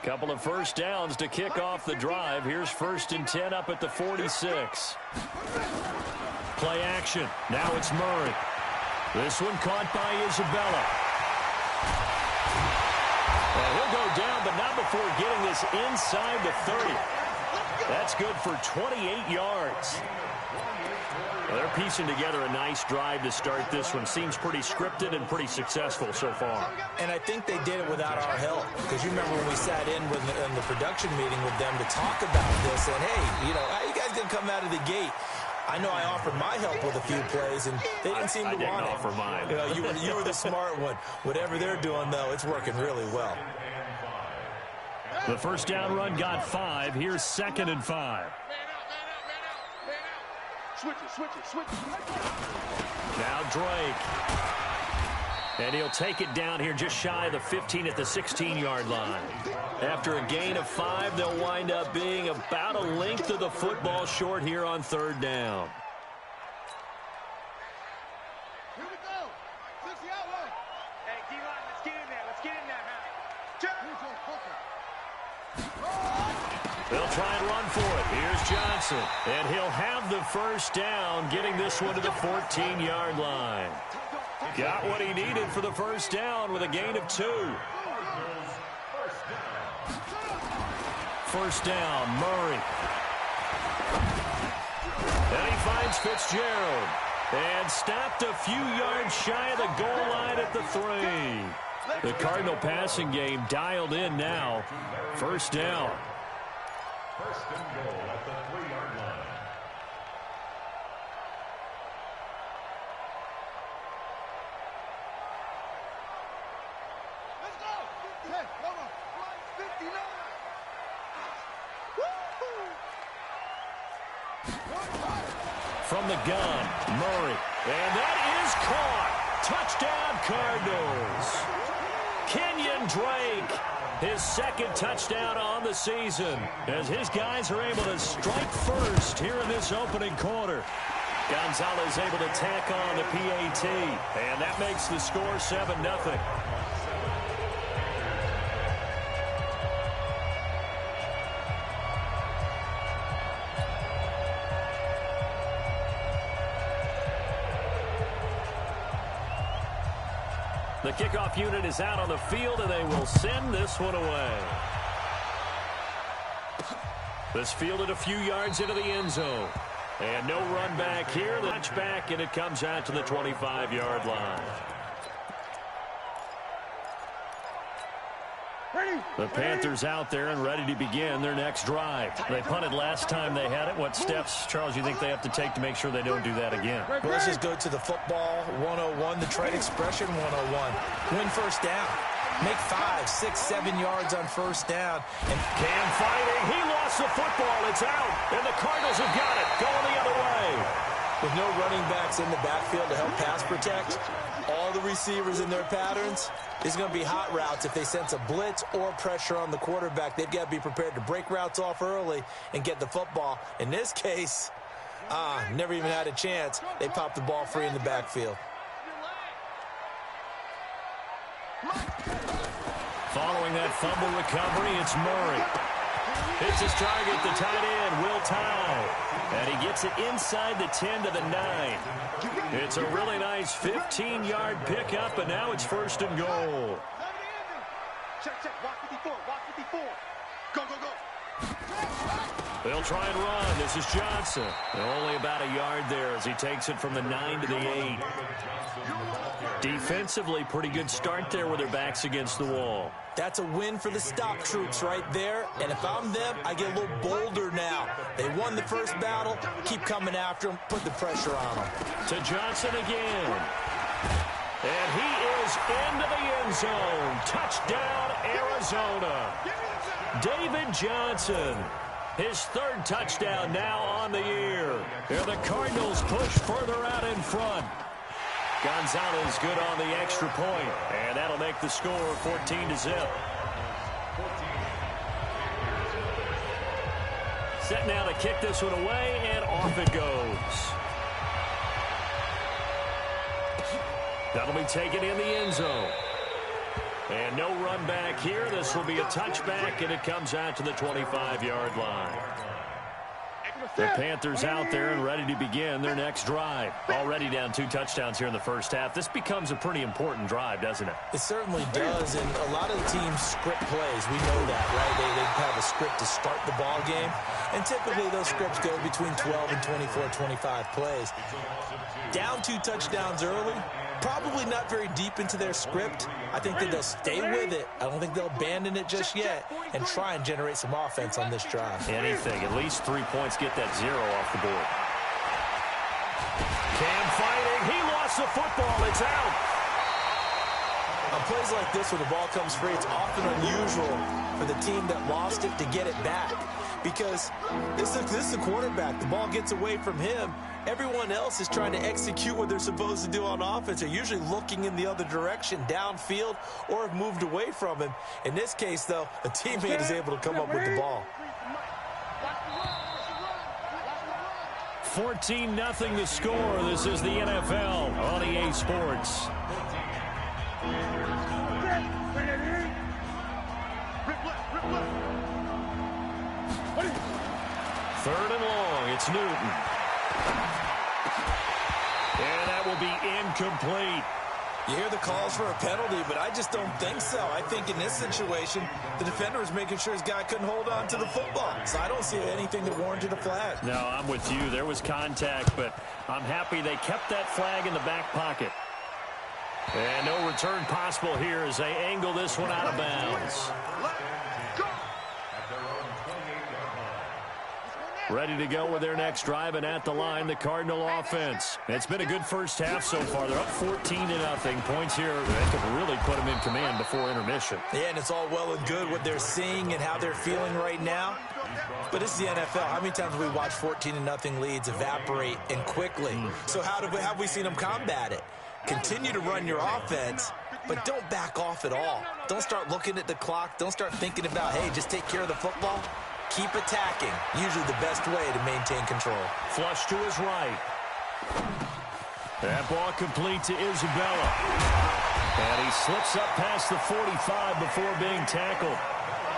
Couple of first downs to kick off the drive. Here's 1st and 10 up at the 46. Play action. Now it's Murray. This one caught by Isabella. Well, he'll go down, but not before getting this inside the 30. That's good for 28 yards. Well, they're piecing together a nice drive to start this one. Seems pretty scripted and pretty successful so far. And I think they did it without our help. Because you remember when we sat in the production meeting with them to talk about this. And, hey, how you guys going to come out of the gate? I know I offered my help with a few plays, and they didn't seem to want it. I didn't offer mine. You were the smart one. Whatever they're doing, though, it's working really well. The first down run got 5. Here's 2nd and 5. Switch it. Now Drake. And he'll take it down here just shy of the 15 at the 16-yard line. After a gain of 5, they'll wind up being about a length of the football short here on 3rd down. Here we go. 60 out one. Hey, D-line, let's get in there. Let's get in there now. They'll try and run for it. Here's Johnson. And he'll have the first down, getting this one to the 14-yard line. Got what he needed for the first down with a gain of 2. First down, Murray. And he finds Fitzgerald. And stopped a few yards shy of the goal line at the 3. The Cardinal passing game dialed in now. First down. First and goal at the 3-yard line. Let's go. Hey, come on. 59. From the gun, Murray. And that is caught. Touchdown, Cardinals. Kenyon Drake. His 2nd touchdown on the season as his guys are able to strike first here in this opening quarter. Gonzalez able to tack on the PAT, and that makes the score 7-0. The kickoff unit is out on the field, and they will send this one away. This fielded a few yards into the end zone. And no run back here. The touchback, and it comes out to the 25-yard line. The Panthers out there and ready to begin their next drive. They punted last time they had it. What steps, Charles, you think they have to take to make sure they don't do that again? Well, let's just go to the football 101, the trade expression 101. Win first down. Make 5, 6, 7 yards on first down. And Cam fighting. He lost the football. It's out. And the Cardinals have got it. Going the other way. With no running backs in the backfield to help pass protect, all the receivers in their patterns, it's going to be hot routes. If they sense a blitz or pressure on the quarterback, they've got to be prepared to break routes off early and get the football. In this case, never even had a chance. They popped the ball free in the backfield. Following that fumble recovery, it's Murray. Hits his target, the tight end, Will Tye. And he gets it inside the 10 to the 9. It's a really nice 15-yard pickup, and now it's 1st and goal. Check. Walk 54. Go. They'll try and run. This is Johnson. Only about a yard there as he takes it from the 9 to the 8. Defensively, pretty good start there with their backs against the wall. That's a win for the stop troops right there. And if I'm them, I get a little bolder now. They won the first battle. Keep coming after them. Put the pressure on them. To Johnson again. And he is into the end zone. Touchdown, Arizona. David Johnson. His 3rd touchdown now on the year. And the Cardinals push further out in front. Gonzalez good on the extra point, and that'll make the score 14-0. Set now to kick this one away, and off it goes. That'll be taken in the end zone. And no run back here. This will be a touchback, and it comes out to the 25-yard line. The Panthers out there and ready to begin their next drive. Already down 2 touchdowns here in the first half. This becomes a pretty important drive, doesn't it? It certainly does, and a lot of the teams script plays. We know that, right? They have a script to start the ball game, and typically those scripts go between 12 and 24, 25 plays. Down 2 touchdowns early, probably not very deep into their script. I think that they'll stay with it. I don't think they'll abandon it just yet and try and generate some offense on this drive. Anything. At least 3 points, get that 0 off the board. Cam fighting. He lost the football. It's out. On plays like this where the ball comes free, it's often unusual for the team that lost it to get it back. Because this is the quarterback. The ball gets away from him. Everyone else is trying to execute what they're supposed to do on offense. They're usually looking in the other direction, downfield, or have moved away from him. In this case, though, a teammate is able to come up with the ball. 14-0 the score. This is the NFL on EA Sports. Third and long. It's Newton. And that will be incomplete. You hear the calls for a penalty, but I just don't think so. I think in this situation, the defender was making sure his guy couldn't hold on to the football. So I don't see anything that warranted a flag. No, I'm with you. There was contact, but I'm happy they kept that flag in the back pocket. And no return possible here as they angle this one out of bounds. Ready to go with their next drive, and at the line, the Cardinal offense. It's been a good first half so far. They're up 14-0. Points here, they could really put them in command before intermission. Yeah, and it's all well and good what they're seeing and how they're feeling right now. But it's the NFL. How many times have we watched 14-0 leads evaporate and quickly? So how have we seen them combat it? Continue to run your offense, but don't back off at all. Don't start looking at the clock. Don't start thinking about, hey, just take care of the football. Keep attacking. Usually the best way to maintain control. Flush to his right. That ball complete to Isabella. And he slips up past the 45 before being tackled.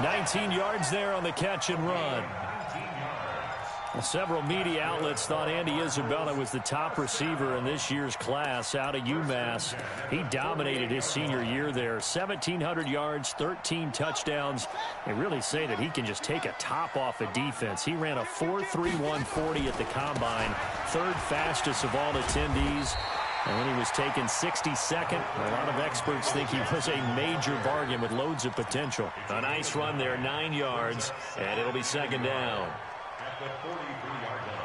19 yards there on the catch and run. Well, several media outlets thought Andy Isabella was the top receiver in this year's class out of UMass. He dominated his senior year there. 1,700 yards, 13 touchdowns. They really say that he can just take a top off a defense. He ran a 4.31 40 at the combine, 3rd fastest of all attendees. And when he was taken 62nd, a lot of experts think he was a major bargain with loads of potential. A nice run there, 9 yards, and it'll be 2nd down. The 43-yard line.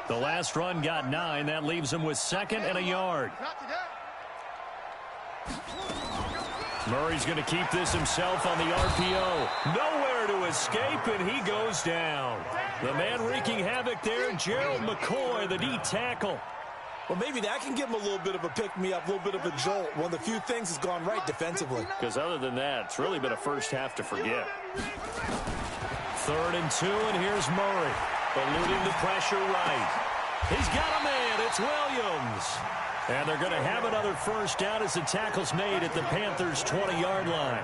The last run got 9. That leaves him with 2nd and a yard. Murray's going to keep this himself on the RPO. Nowhere to escape, and he goes down. The man wreaking havoc there, Gerald McCoy, the D tackle. Well, maybe that can give him a little bit of a pick-me-up, a little bit of a jolt. One of the few things has gone right defensively. Because other than that, it's really been a first half to forget. 3rd and 2, and here's Murray. Eluding the pressure right. He's got a man. It's Williams. And they're going to have another first down as the tackle's made at the Panthers' 20-yard line.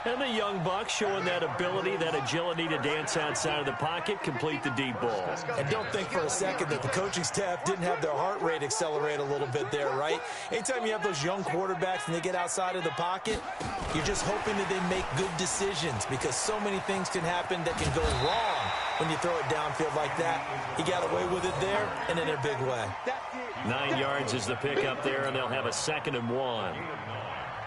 And the young buck showing that ability, that agility to dance outside of the pocket, complete the deep ball. And don't think for a second that the coaching staff didn't have their heart rate accelerate a little bit there, right? Anytime you have those young quarterbacks and they get outside of the pocket, you're just hoping that they make good decisions because so many things can happen that can go wrong when you throw it downfield like that. He got away with it there and in a big way. 9 yards is the pickup there, and they'll have a 2nd and 1.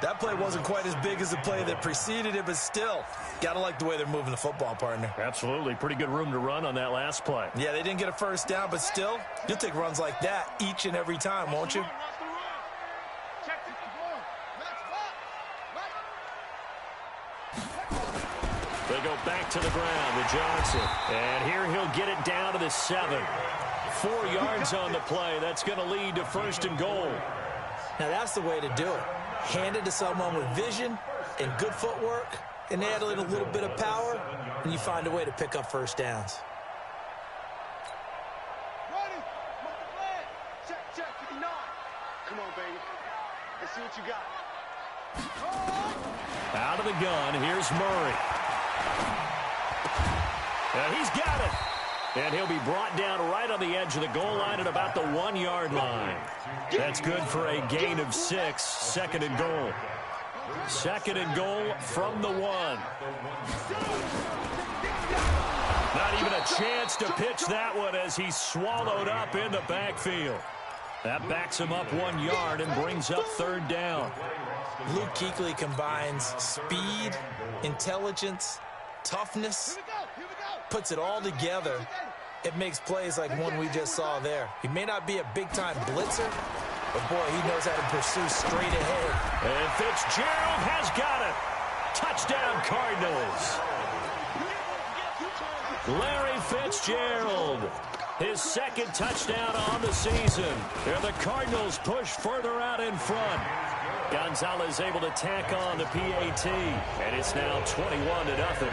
That play wasn't quite as big as the play that preceded it, but still, got to like the way they're moving the football, partner. Absolutely. Pretty good room to run on that last play. Yeah, they didn't get a first down, but still, you'll take runs like that each and every time, won't you? They go back to the ground with Johnson. And here he'll get it down to the 7. 4 yards on the play. That's going to lead to 1st and goal. Now, that's the way to do it. Hand it to someone with vision and good footwork, and add in a little bit of power, and you find a way to pick up first downs. Let's see what you got. Out of the gun, here's Murray. And he's got it. And he'll be brought down right on the edge of the goal line at about the 1-yard line. That's good for a gain of 6, second and goal. Second and goal from the 1. Not even a chance to pitch that one as he's swallowed up in the backfield. That backs him up 1 yard and brings up third down. Luke Kuechly combines speed, intelligence, toughness, puts it all together. It makes plays like one we just saw there. He may not be a big-time blitzer, but boy, he knows how to pursue straight ahead. And Fitzgerald has got it. Touchdown, Cardinals. Larry Fitzgerald, his second touchdown on the season. And the Cardinals push further out in front. Gonzalez able to tack on the PAT, and it's now 21-0.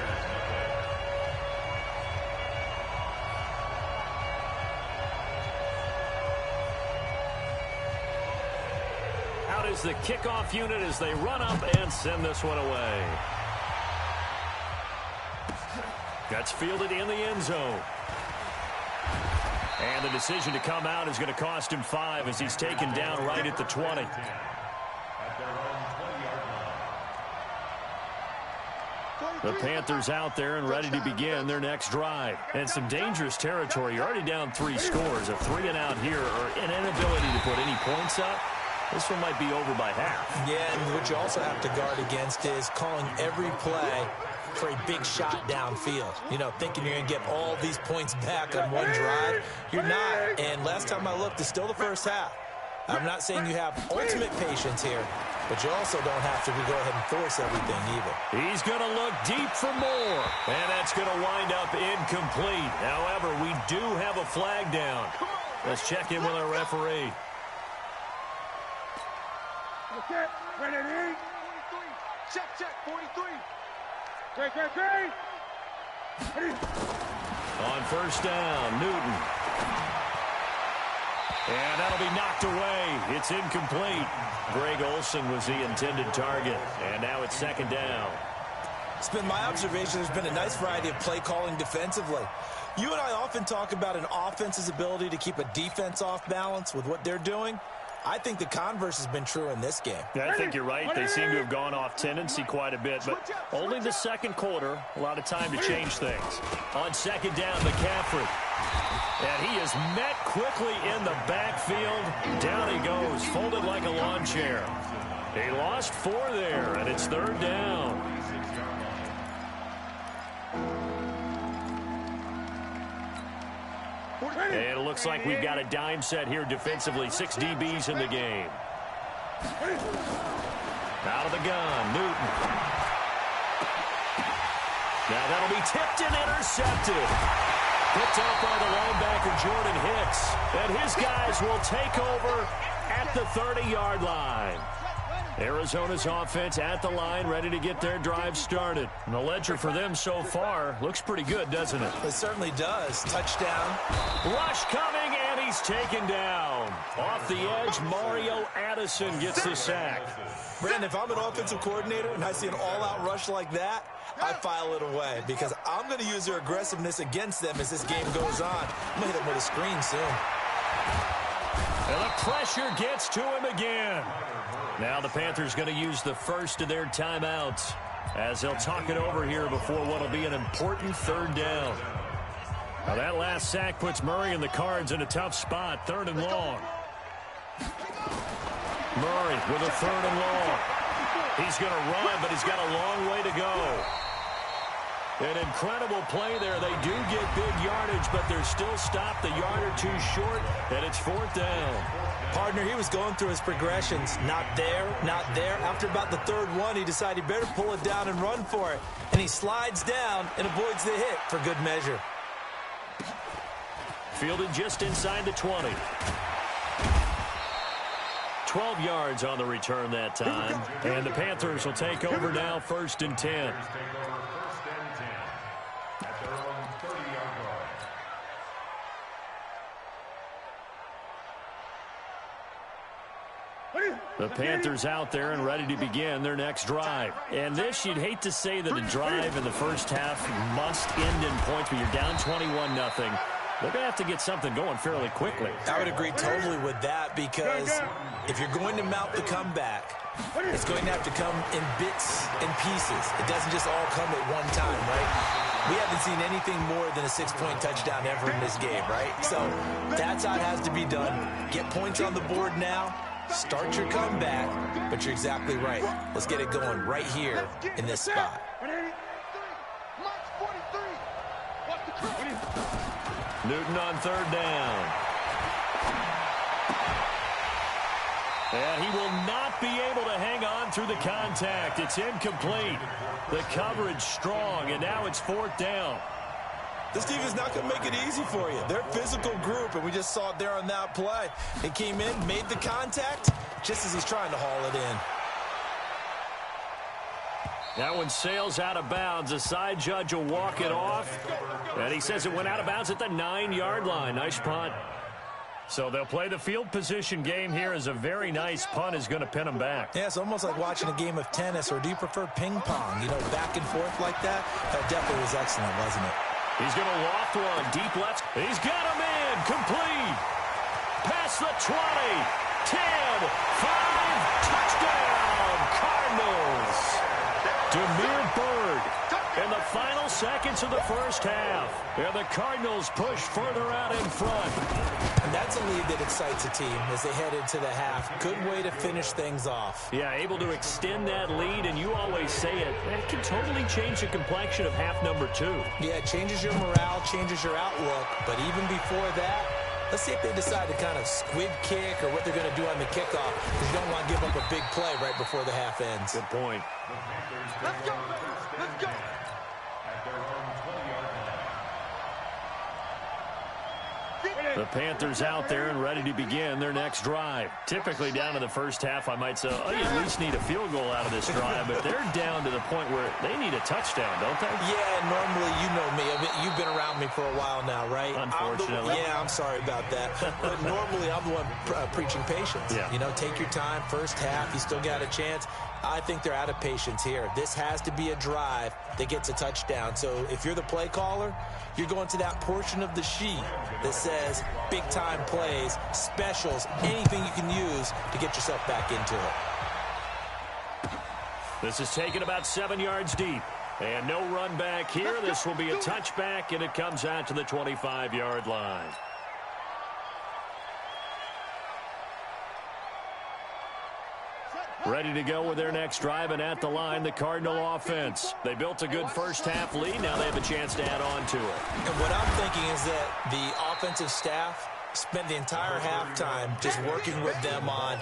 Out is the kickoff unit as they run up and send this one away. That's fielded in the end zone. And the decision to come out is going to cost him 5 as he's taken down right at the 20. The Panthers out there and ready to begin their next drive. And some dangerous territory. You're already down 3 scores. A 3-and-out here or an inability to put any points up. This one might be over by half. Yeah, and what you also have to guard against is calling every play for a big shot downfield. You know, thinking you're going to get all these points back on one drive. You're not. And last time I looked, it's still the first half. I'm not saying you have ultimate patience here, but you also don't have to go ahead and force everything either. He's going to look deep for more. And that's going to wind up incomplete. However, we do have a flag down. Let's check in with our referee. Okay, ready? Check, 43. Great. On first down, Newton. And that'll be knocked away. It's incomplete. Greg Olsen was the intended target. And now it's second down. It's been my observation there's been a nice variety of play calling defensively. You and I often talk about an offense's ability to keep a defense off balance with what they're doing. I think the converse has been true in this game. Yeah, I think you're right. They seem to have gone off tendency quite a bit, but only the second quarter. A lot of time to change things. On second down, McCaffrey. And he is met quickly in the backfield. Down he goes, folded like a lawn chair. He lost 4 there, and it's third down. And it looks like we've got a dime set here defensively. 6 DBs in the game. Out of the gun, Newton. Now that'll be tipped and intercepted. Picked up by the linebacker, Jordan Hicks. And his guys will take over at the 30-yard line. Arizona's offense at the line, ready to get their drive started. And the ledger for them so far looks pretty good, doesn't it? It certainly does. Touchdown. Rush coming, and he's taken down. Off the edge, Mario Addison gets the sack. Brandon, if I'm an offensive coordinator and I see an all-out rush like that, I file it away because I'm going to use their aggressiveness against them as this game goes on. I'm going to hit them with a screen soon. And the pressure gets to him again. Now the Panthers going to use the first of their timeouts as they'll talk it over here before what will be an important third down. Now that last sack puts Murray and the Cards in a tough spot, 3rd and long. Murray with a 3rd and long. He's going to run, but he's got a long way to go. An incredible play there. They do get big yardage, but they're still stopped a yard or 2 short, and it's 4th down. Partner, he was going through his progressions. Not there, not there. After about the 3rd one, he decided he better pull it down and run for it. And he slides down and avoids the hit for good measure. Fielded just inside the 20. 12 yards on the return that time. And the Panthers will take over now, 1st and 10. The Panthers out there and ready to begin their next drive. And this, you'd hate to say that a drive in the first half must end in points, but you're down 21-0. They're going to have to get something going fairly quickly. I would agree totally with that, because if you're going to mount the comeback, it's going to have to come in bits and pieces. It doesn't just all come at one time, right? We haven't seen anything more than a 6-point touchdown ever in this game, right? So that's how it has to be done. Get points on the board now. Start your comeback, but you're exactly right. Let's get it going right here in this spot. Newton on third down. And he will not be able to hang on through the contact. It's incomplete. The coverage strong, and now it's fourth down. This team is not going to make it easy for you. They're a physical group, and we just saw it there on that play. He came in, made the contact, just as he's trying to haul it in. That one sails out of bounds. The side judge will walk it off. And he says it went out of bounds at the 9-yard line. Nice punt. So they'll play the field position game here, as a very nice punt is going to pin them back. Yeah, it's almost like watching a game of tennis, or do you prefer ping pong? You know, back and forth like that? That definitely was excellent, wasn't it? He's going to loft one deep left. He's got him in. Complete. Past the 20. 10. 5. Touchdown. Cardinals. Demir Bird in the final seconds of the first half. And the Cardinals push further out in front. And that's a lead that excites a team as they head into the half. Good way to finish things off. Yeah, able to extend that lead, and you always say it, that can totally change the complexion of half number 2. Yeah, it changes your morale, changes your outlook. But even before that, let's see if they decide to kind of squib kick, or what they're going to do on the kickoff, because you don't want to give up a big play right before the half ends. Good point. Let's go. Let's go. The Panthers out there and ready to begin their next drive. Typically down to the first half, I might say, oh, you at least need a field goal out of this drive, but they're down to the point where they need a touchdown, don't they? Yeah, normally, you know me. You've been around me for a while now, right? Unfortunately. I'm sorry about that. But normally, I'm the one preaching patience. Yeah. You know, take your time. First half, you still got a chance. I think they're out of patience here. This has to be a drive that gets a touchdown. So if you're the play caller, you're going to that portion of the sheet that says big-time plays, specials, anything you can use to get yourself back into it. This is taken about 7 yards deep. And no run back here. This will be a touchback, and it comes out to the 25-yard line. Ready to go with their next drive, and at the line, the Cardinal offense. They built a good first-half lead. Now they have a chance to add on to it. And what I'm thinking is that the offensive staff spent the entire halftime just working with them on,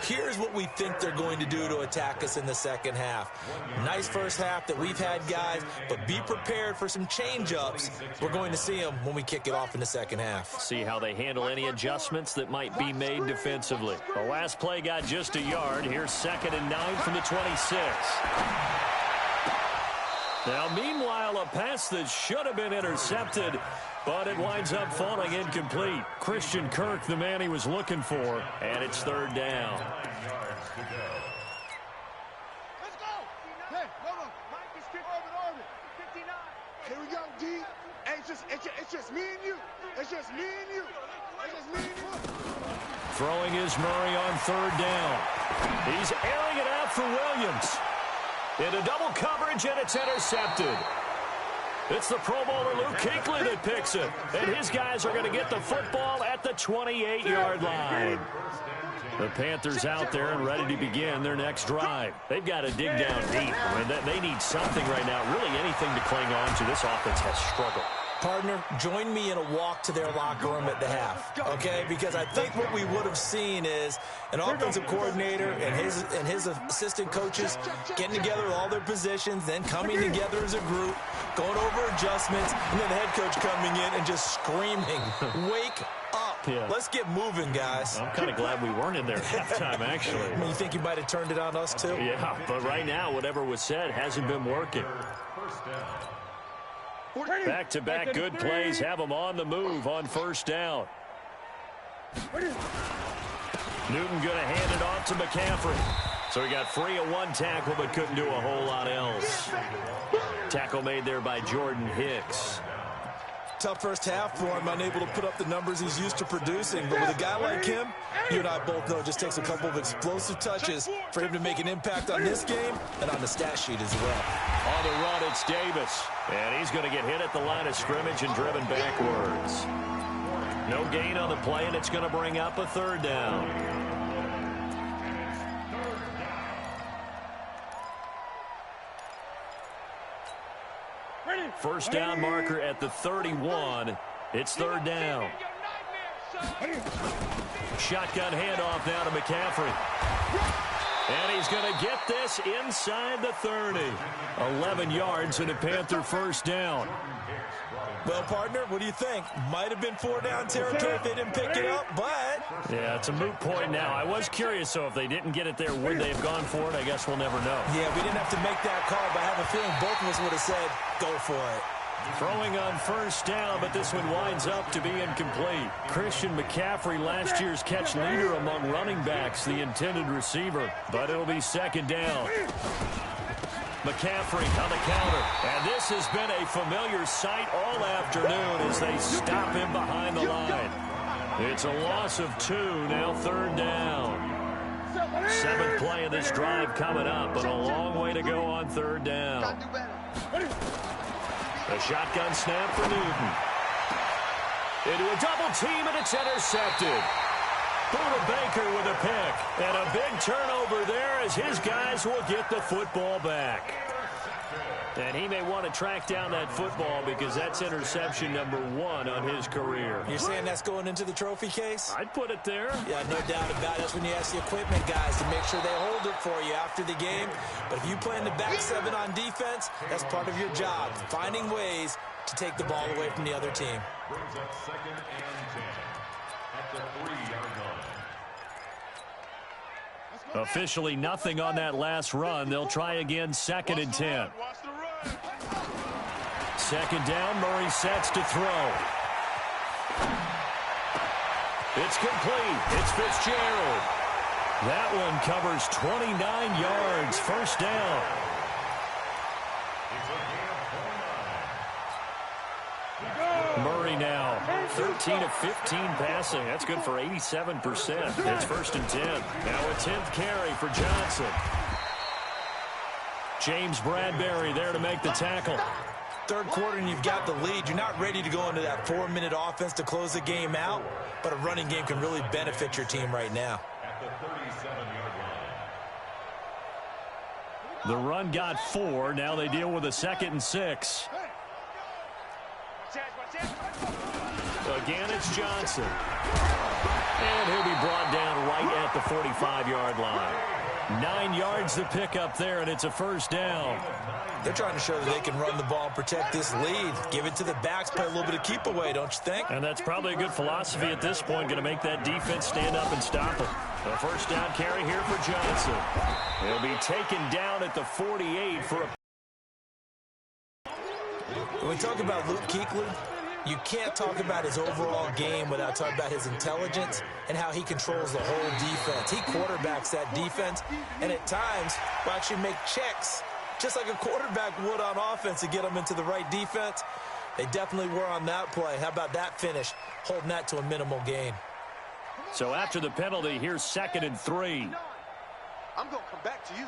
here's what we think they're going to do to attack us in the second half. Nice first half that we've had, guys, but be prepared for some change-ups. We're going to see them when we kick it off in the second half. See how they handle any adjustments that might be made defensively. The last play got just a yard. Here's 2nd and 9 from the 26. Now, meanwhile, a pass that should have been intercepted, but it winds up falling incomplete. Christian Kirk, the man he was looking for, and it's 3rd down. Let's go. Hey, hold on. Mike is orbit. 59. Here we go, D. Hey, it's just me and you. It's just me and you. It's just me and you. Throwing is Murray on 3rd down. He's airing it out for Williams. Into double coverage, and it's intercepted. It's the Pro Bowler Luke Kuechly that picks it. And his guys are going to get the football at the 28-yard line. The Panthers out there and ready to begin their next drive. They've got to dig down deep. I mean, they need something right now, really anything to cling on to. This offense has struggled. Partner, join me in a walk to their locker room at the half, okay? Because I think what we would have seen is an offensive coordinator and his assistant coaches getting together with all their positions, then coming together as a group, going over adjustments, and then the head coach coming in and just screaming, wake up. Yeah. Let's get moving, guys. I'm kind of glad we weren't in there at halftime, actually. I mean, you think you might have turned it on us, too? Yeah, but right now, whatever was said hasn't been working. Back-to-back good plays have them on the move on 1st down. Newton going to hand it off to McCaffrey. So he got free of one tackle but couldn't do a whole lot else. Tackle made there by Jordan Hicks. Tough first half for him, unable to put up the numbers he's used to producing. But with a guy like him, you and I both know it just takes a couple of explosive touches for him to make an impact on this game and on the stat sheet as well. On the run, it's Davis. And he's going to get hit at the line of scrimmage and driven backwards. No gain on the play, and it's going to bring up a third down. First down marker at the 31. It's third down. Shotgun handoff now to McCaffrey. And he's going to get this inside the 30. 11 yards and a Panther first down. Well, partner, what do you think? Might have been 4-down territory if they didn't pick it up, but... Yeah, it's a moot point now. I was curious, so if they didn't get it there, would they have gone for it? I guess we'll never know. Yeah, we didn't have to make that call, but I have a feeling both of us would have said, go for it. Throwing on first down, but this one winds up to be incomplete. Christian McCaffrey, last year's catch leader among running backs, the intended receiver. But it'll be second down. McCaffrey on the counter. And this has been a familiar sight all afternoon as they stop him behind the line. It's a loss of 2, now third down. 7th play of this drive coming up, but a long way to go on third down. A shotgun snap for Newton. Into a double team, and it's intercepted. Buda Baker with a pick. And a big turnover there as his guys will get the football back. And he may want to track down that football because that's interception number 1 on his career. You're saying that's going into the trophy case? I'd put it there. Yeah, no doubt about it. That's when you ask the equipment guys to make sure they hold it for you after the game. But if you play in the back 7 on defense, that's part of your job, finding ways to take the ball away from the other team. Brings up 2nd and 10 at the 3-yard line. Officially nothing on that last run. They'll try again, 2nd and 10. Second down, Murray sets to throw. It's complete. It's Fitzgerald. That one covers 29 yards. First down. Murray now 13 of 15 passing. That's good for 87%. It's 1st and 10. Now a 10th carry for Johnson. James Bradbury there to make the tackle. Third quarter and you've got the lead. You're not ready to go into that 4-minute offense to close the game out, but a running game can really benefit your team right now. At the 37-yard line. The run got 4. Now they deal with a 2nd and 6. Again, it's Johnson. And he'll be brought down right at the 45-yard line. 9 yards to pick up there, and it's a first down. They're trying to show that they can run the ball and protect this lead. Give it to the backs, play a little bit of keep away, don't you think? And that's probably a good philosophy at this point, going to make that defense stand up and stop them. A first down carry here for Johnson. He'll be taken down at the 48 for a... When we talk about Luke Kuechly, you can't talk about his overall game without talking about his intelligence and how he controls the whole defense. He quarterbacks that defense, and at times will actually make checks, just like a quarterback would on offense to get them into the right defense. They definitely were on that play. How about that finish, holding that to a minimal gain? So after the penalty, here's 2nd and 3. I'm going to come back to you.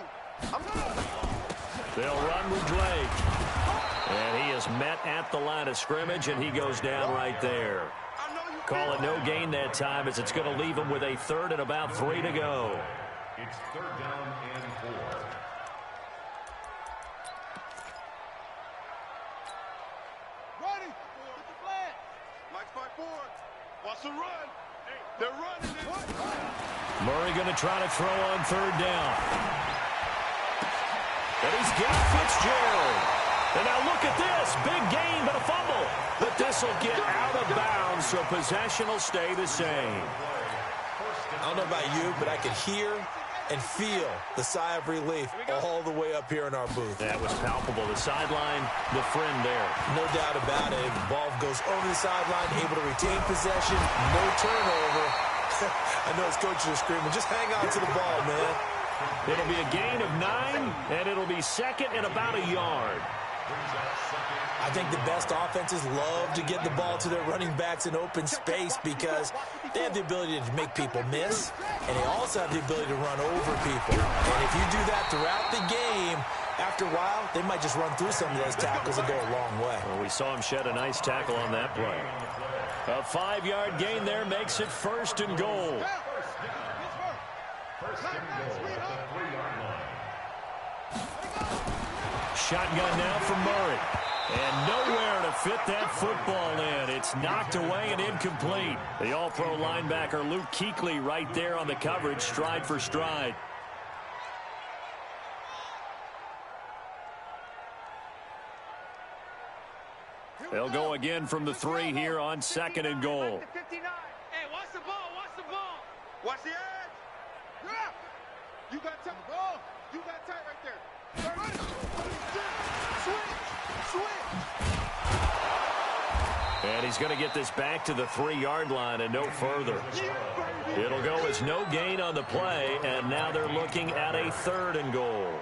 They'll run with Drake. And he is met at the line of scrimmage, and he goes down right there. Call it no gain that time as it's going to leave him with a 3rd and about 3 to go. It's 3rd down and 4. Ready? Get the flag. Mike fight forward. Watch the run. They're running it. Murray going to try to throw on 3rd down. And he's got Fitzgerald. And now look at this. Big gain, but a fumble. But this will get out of bounds, so possession will stay the same. I don't know about you, but I could hear and feel the sigh of relief all the way up here in our booth. That was palpable. The sideline, the friend there. No doubt about it. The ball goes over the sideline, able to retain possession, no turnover. I know his coaches are screaming, just hang on to the ball, man. It'll be a gain of 9, and it'll be second and about a yard. I think the best offenses love to get the ball to their running backs in open space because they have the ability to make people miss, and they also have the ability to run over people. And if you do that throughout the game, after a while, they might just run through some of those tackles and go a long way. Well, we saw him shed a nice tackle on that play. A 5-yard gain there makes it first and goal. Shotgun now from Murray. And nowhere to fit that football in. It's knocked away and incomplete. The all-pro linebacker Luke Kuechly right there on the coverage, stride for stride. They'll go again from the 3 here on second and goal. Hey, watch the ball, watch the ball. Watch the edge. Yeah. You got tight, ball. You got tight right there. Switch. And he's going to get this back to the 3-yard line and no further. It'll go as no gain on the play, and now they're looking at a 3rd and goal.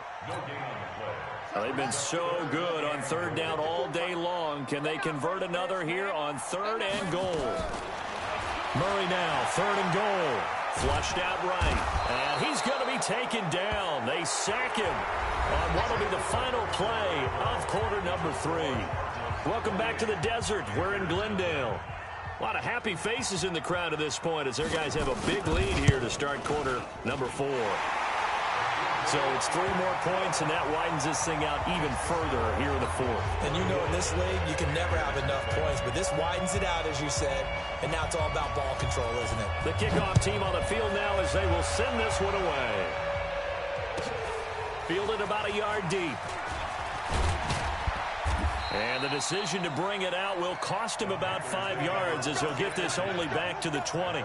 They've been so good on 3rd down all day long. Can they convert another here on 3rd and goal? Murray now, 3rd and goal. Flushed out right. And he's going to be taken down. They sack him on what will be the final play of quarter number 3. Welcome back to the desert. We're in Glendale. A lot of happy faces in the crowd at this point as their guys have a big lead here to start quarter number 4. So it's 3 more points, and that widens this thing out even further here in the 4th. And you know in this league, you can never have enough points, but this widens it out, as you said, and now it's all about ball control, isn't it? The kickoff team on the field now as they will send this one away. Fielded about a yard deep. And the decision to bring it out will cost him about 5 yards as he'll get this only back to the 20.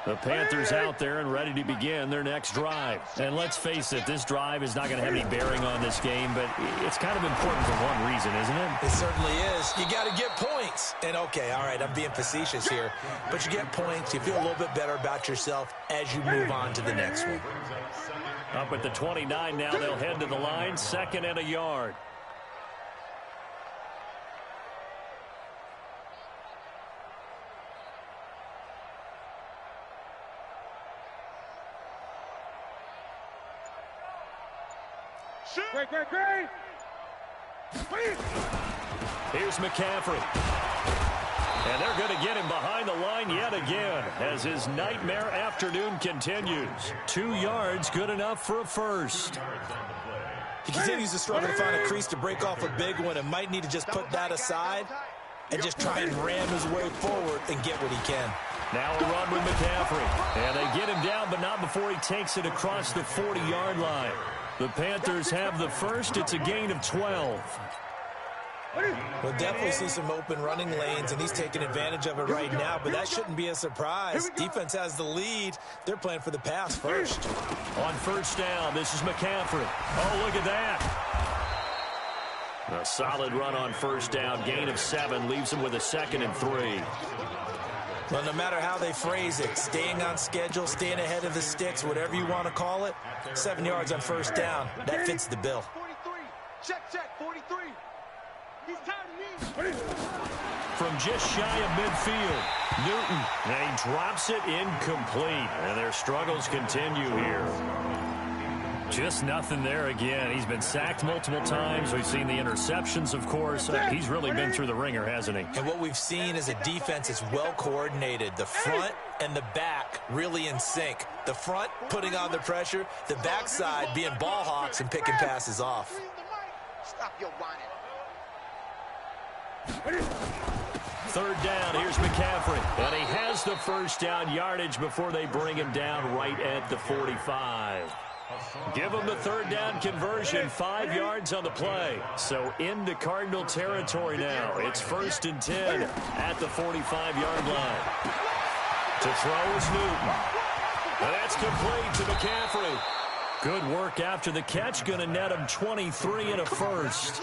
The Panthers out there and ready to begin their next drive. And let's face it, this drive is not going to have any bearing on this game, but it's kind of important for one reason, isn't it? It certainly is. You got to get points. And, okay, all right, I'm being facetious here, but you get points. You feel a little bit better about yourself as you move on to the next one. Up at the 29 now, they'll head to the line, 2nd and a yard. Great. Here's McCaffrey. And they're going to get him behind the line yet again as his nightmare afternoon continues. 2 yards, good enough for a first. He continues to struggle to find a crease to break off a big one and might need to just put that aside and just try and ram his way forward and get what he can. Now a run with McCaffrey. And they get him down, but not before he takes it across the 40-yard line. The Panthers have the first. It's a gain of 12. We'll definitely see some open running lanes, and he's taking advantage of it right now, but that shouldn't be a surprise. Defense has the lead. They're playing for the pass first. On first down, this is McCaffrey. Oh, look at that. A solid run on first down. Gain of 7 leaves him with a 2nd and 3. Well, no matter how they phrase it, staying on schedule, staying ahead of the sticks, whatever you want to call it, 7 yards on first down, that fits the bill. 43. Check, 43. He's tired of me. From just shy of midfield, Newton, and he drops it incomplete. And their struggles continue here. Just nothing there again. He's been sacked multiple times. We've seen the interceptions, of course. He's really been through the ringer, hasn't he? And what we've seen is a defense that's well coordinated. The front and the back really in sync. The front putting on the pressure, the backside being ball hawks and picking passes off. Stop your whining. 3rd down, here's McCaffrey. And he has the first down yardage before they bring him down right at the 45. Give him the 3rd down conversion, 5 yards on the play. So into Cardinal territory now. It's 1st and 10 at the 45-yard line. To throw is Newton. And that's complete to McCaffrey. Good work after the catch. Going to net him 23 and a first.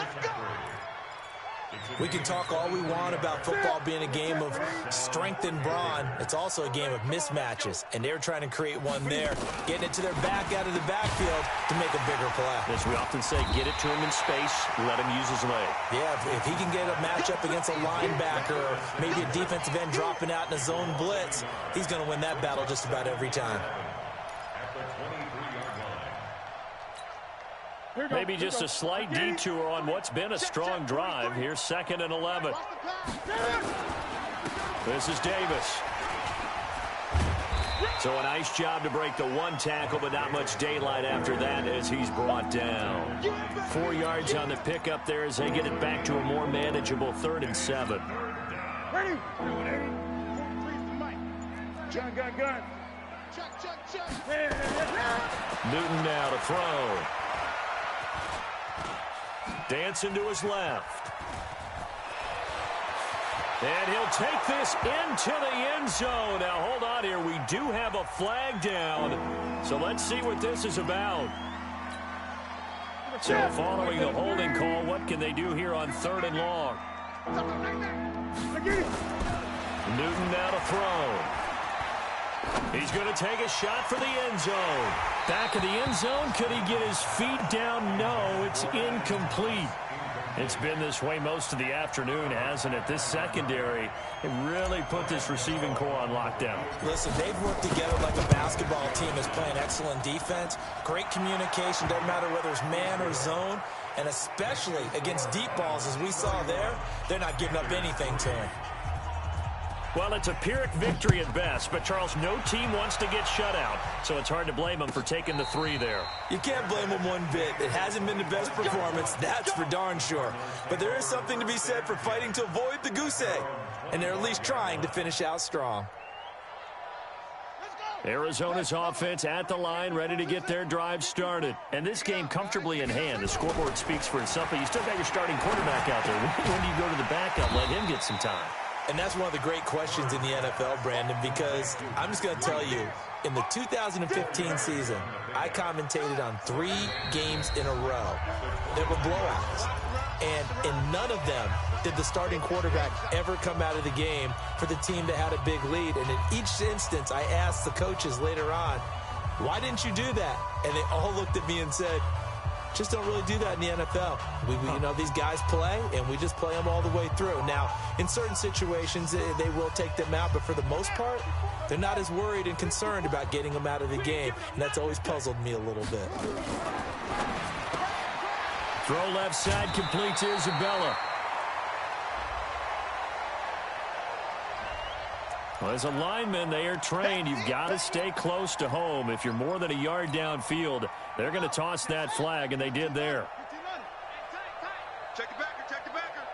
We can talk all we want about football being a game of strength and brawn. It's also a game of mismatches, and they're trying to create one there, getting it to their back out of the backfield to make a bigger play. As we often say, get it to him in space, let him use his leg. Yeah, if he can get a matchup against a linebacker or maybe a defensive end dropping out in a zone blitz, he's going to win that battle just about every time. Maybe just a slight detour on what's been a strong drive. Here's 2nd and 11. This is Davis. So a nice job to break the one tackle, but not much daylight after that as he's brought down. 4 yards on the pickup there as they get it back to a more manageable 3rd and 7. Ready? Gun. Check. Newton now to throw. Dancing to his left. And he'll take this into the end zone. Now, hold on here. We do have a flag down. So let's see what this is about. So following the holding call, what can they do here on 3rd and long? Newton now to throw. He's going to take a shot for the end zone. Back of the end zone. Could he get his feet down? No, it's incomplete. It's been this way most of the afternoon, hasn't it? This secondary really put this receiving core on lockdown. Listen, they've worked together like a basketball team that's playing excellent defense. Great communication, doesn't matter whether it's man or zone. And especially against deep balls, as we saw there, they're not giving up anything to him. Well, it's a Pyrrhic victory at best, but, Charles, no team wants to get shut out, so it's hard to blame them for taking the 3 there. You can't blame them one bit. It hasn't been the best performance, that's for darn sure. But there is something to be said for fighting to avoid the goose egg, and they're at least trying to finish out strong. Arizona's offense at the line, ready to get their drive started. And this game comfortably in hand. The scoreboard speaks for itself, but you still got your starting quarterback out there. When do you go to the backup, let him get some time? And that's one of the great questions in the NFL, Brandon, because I'm just going to tell you, in the 2015 season, I commentated on 3 games in a row that were blowouts. And in none of them did the starting quarterback ever come out of the game for the team that had a big lead. And in each instance, I asked the coaches later on, why didn't you do that? And they all looked at me and said, just don't really do that in the NFL. You know, these guys play, and we just play them all the way through. Now, in certain situations, they will take them out, but for the most part, they're not as worried and concerned about getting them out of the game, and that's always puzzled me a little bit. Throw left side, complete to Isabella. Well, as a lineman, they are trained. You've got to stay close to home. If you're more than a yard downfield, they're going to toss that flag, and they did there. Check the backer.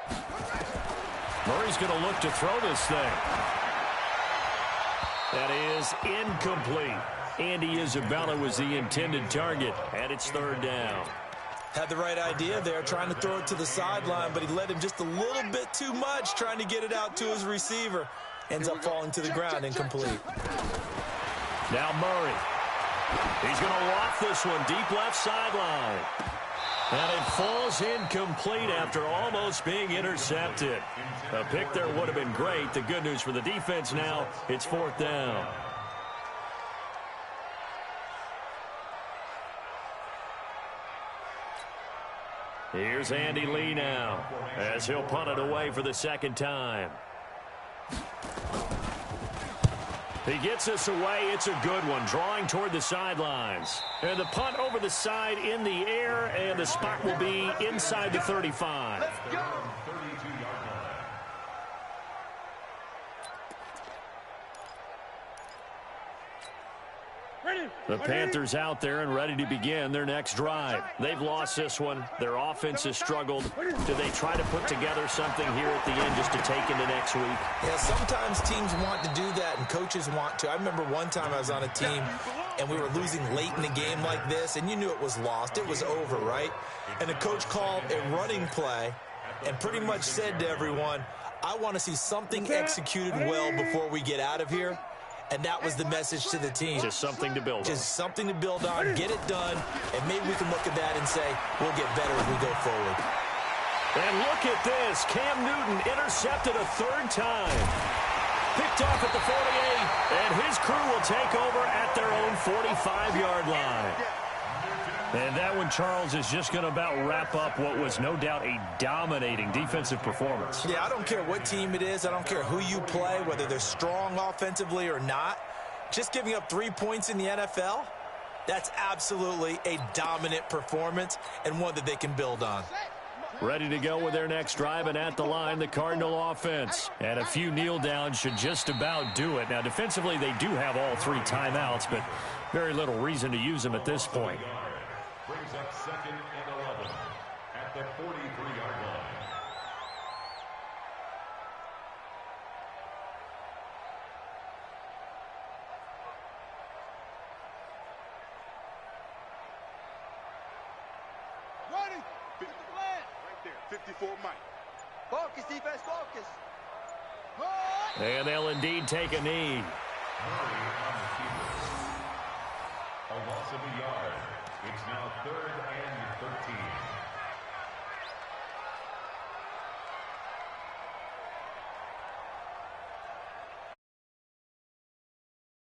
Murray's going to look to throw this thing. That is incomplete. Andy Isabella was the intended target, and it's 3rd down. Had the right idea there, trying to throw it to the sideline, but he led him just a little bit too much, trying to get it out to his receiver. Ends up falling to the ground, incomplete. Now Murray. He's going to waft this one deep left sideline. And it falls incomplete after almost being intercepted. A pick there would have been great. The good news for the defense now, it's 4th down. Here's Andy Lee now as he'll punt it away for the 2nd time. He gets this away. It's a good one, drawing toward the sidelines. And the punt over the side in the air, and the spot will be inside the 35. The Panthers out there and ready to begin their next drive. They've lost this one. Their offense has struggled. Do they try to put together something here at the end just to take into next week? Yeah, sometimes teams want to do that and coaches want to. I remember one time I was on a team and we were losing late in the game like this, and you knew it was lost. It was over, right? And the coach called a running play and pretty much said to everyone, I want to see something executed well before we get out of here. And that was the message to the team. Just something to build on. Just something to build on, get it done, and maybe we can look at that and say, we'll get better as we go forward. And look at this. Cam Newton intercepted a third time. Picked off at the 48, and his crew will take over at their own 45-yard line. And that one, Charles, is just going to about wrap up what was no doubt a dominating defensive performance. Yeah, I don't care what team it is. I don't care who you play, whether they're strong offensively or not. Just giving up 3 points in the NFL, that's absolutely a dominant performance and one that they can build on. Ready to go with their next drive, and at the line, the Cardinal offense. And a few kneel downs should just about do it. Now, defensively, they do have all 3 timeouts, but very little reason to use them at this point. Brings up 2nd and 11 at the 43-yard line. Ready. 50 flag. Right there. 54 Mike. Focus, defense, focus. And they'll indeed take a knee. Murray on the keeper. A loss of a yard. It's now 3rd and 13.